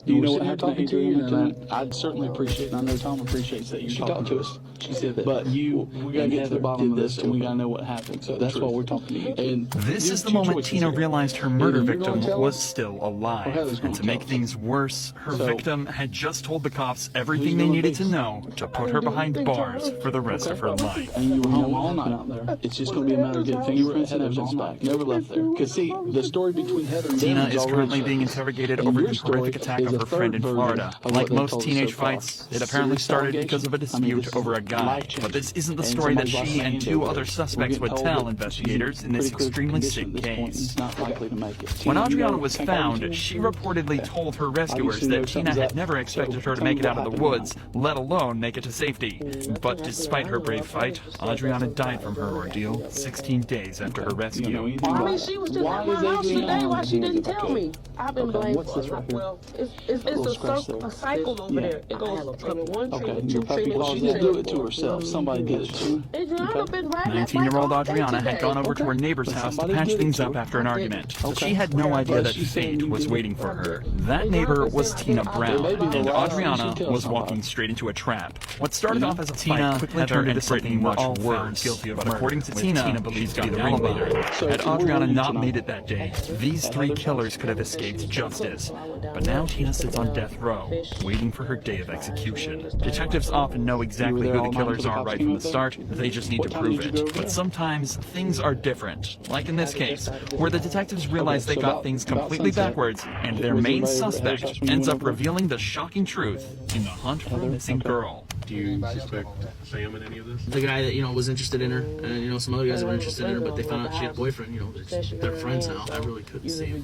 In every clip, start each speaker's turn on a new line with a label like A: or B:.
A: Do you know what happened to Adriana? I'd certainly appreciate, and I know Tom appreciates that you're talking to us.
B: She said that.
A: But we gotta get to the bottom of this, and we gotta know what happened. So that's why we're talking to you. And
C: this is the moment Tina realized her murder victim was still alive. And to make things worse, her victim had just told the cops everything they needed to know to put her behind bars for the rest of her life.
A: And you were home all night out there. It's just gonna be a matter of getting fingerprints and evidence back. Never left there. Because see, the story between Heather and
C: Tina is currently being interrogated over the horrific attack of her friend in Florida. Like most teenage fights, it apparently started because of a dispute over a guy. But this isn't the story that she and two other suspects would tell investigators in this extremely sick case. When Adriana was found, she reportedly told her rescuers that Tina had never expected her to make it out of the woods, let alone make it to safety. But despite her brave fight, Adriana died from her ordeal 16 days after her rescue.
D: I mean, she was just at my house today. Why she didn't tell me? I've been blamed for it. Well, it's a cycle over there. It goes from one treatment to treatment.
A: Well, she didn't do it to herself. Somebody did it to her.
C: 19-year-old Adriana had gone over to her neighbor's house to patch things up after an argument. She had no idea that fate was waiting for her. That neighbor was Tina Brown, and Adriana was walking straight into a trap. What started off as a fight quickly turned into something much worse. Guilty of murder. According to Tina believes to be the ringleader. Had Adriana not made it that day, these three killers could have escaped justice. But now Tina sits on death row, waiting for her day of execution. Detectives often know exactly who the killers are right from the start, they just need to prove it. But sometimes things are different, like in this case, where the detectives realize they got things completely backwards, and their main suspect ends up revealing the shocking truth in the hunt for a missing girl.
E: Do you suspect Sam in any of this?
B: The guy that, was interested in her, and, some other guys that were interested in her, but they found out she had a boyfriend, they're friends now. I really couldn't see him.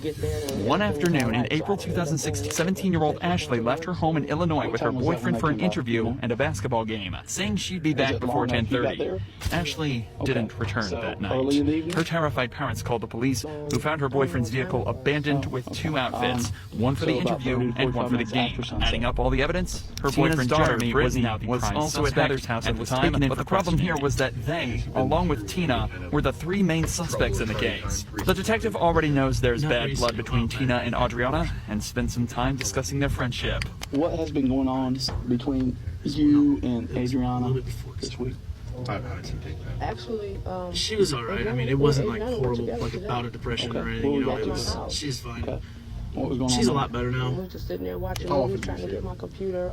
C: One afternoon in April 2016, 17-year-old Ashley left her home in Illinois with her boyfriend for an interview and a basketball game, saying she'd be back before 10:30. Ashley didn't return that night. Her terrified parents called the police, who found her boyfriend's vehicle abandoned with two outfits, one for the interview and one for the game. Adding up all the evidence, her boyfriend's daughter, Brittany, was also at Heather's house at the time, but the problem here was that they, along with Tina, were the three main suspects in the case. The detective already knows there's bad blood between Tina and Adriana, and spent some time discussing their friendship.
A: What has been going on between you and Adriana this week?
D: Actually,
B: she was alright. I mean, it wasn't like horrible, like a bout of depression or anything. She's fine.
A: What was going on?
B: She's a lot better now.
D: we're just sitting there watching movies, trying to get my computer,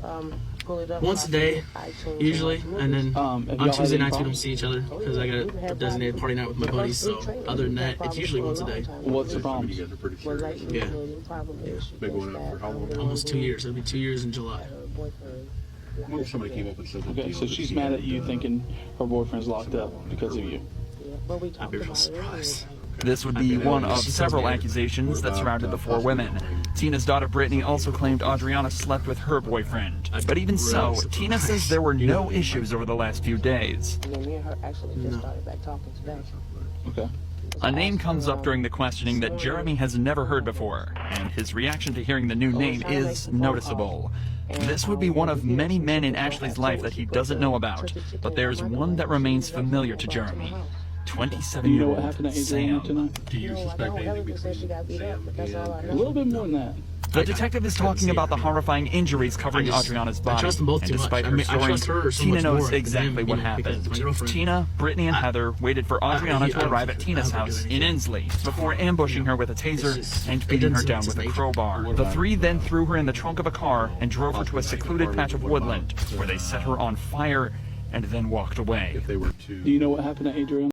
D: pull it up.
B: Once a day, usually, and then on Tuesday nights we don't see each other because I got a designated party night with my buddies. So other than that, it's usually once a day.
A: What's the problem?
E: You guys are pretty serious.
B: Yeah.
E: Been going on for how long?
B: Almost 2 years. It'll be 2 years in July.
E: What if somebody came up and said that?
A: Okay, so she's mad at you thinking her boyfriend's locked up because of you.
B: I'd be real surprised.
C: This would be one of several accusations that surrounded the four women. Tina's daughter Brittany also claimed Adriana slept with her boyfriend. But even so, Tina says there were no issues over the last few days.
D: And then me and her actually just started back talking today.
A: Okay.
C: A name comes up during the questioning that Jeremy has never heard before, and his reaction to hearing the new name is noticeable. This would be one of many men in Ashley's life that he doesn't know about, but there's one that remains familiar to Jeremy. 27-year-old Sam.
E: Do you suspect anything between Sam and
A: A little bit more than that.
C: The detective is talking about the horrifying injuries covering Adriana's body,
B: trust them both
C: and
B: too
C: despite
B: much.
C: her
B: I trust
C: story,
B: her so
C: Tina
B: much
C: knows
B: more
C: exactly
B: than
C: what
B: him,
C: happened.
B: because my girlfriend.
C: Tina, Brittany, and Heather waited for Adriana to arrive at Tina's house in Inslee before ambushing her with a taser and beating her down with a crowbar. The three then threw her in the trunk of a car and drove her to a secluded patch of woodland, where they set her on fire and then walked away.
E: if they were to...
A: Do you know what happened to Adriana?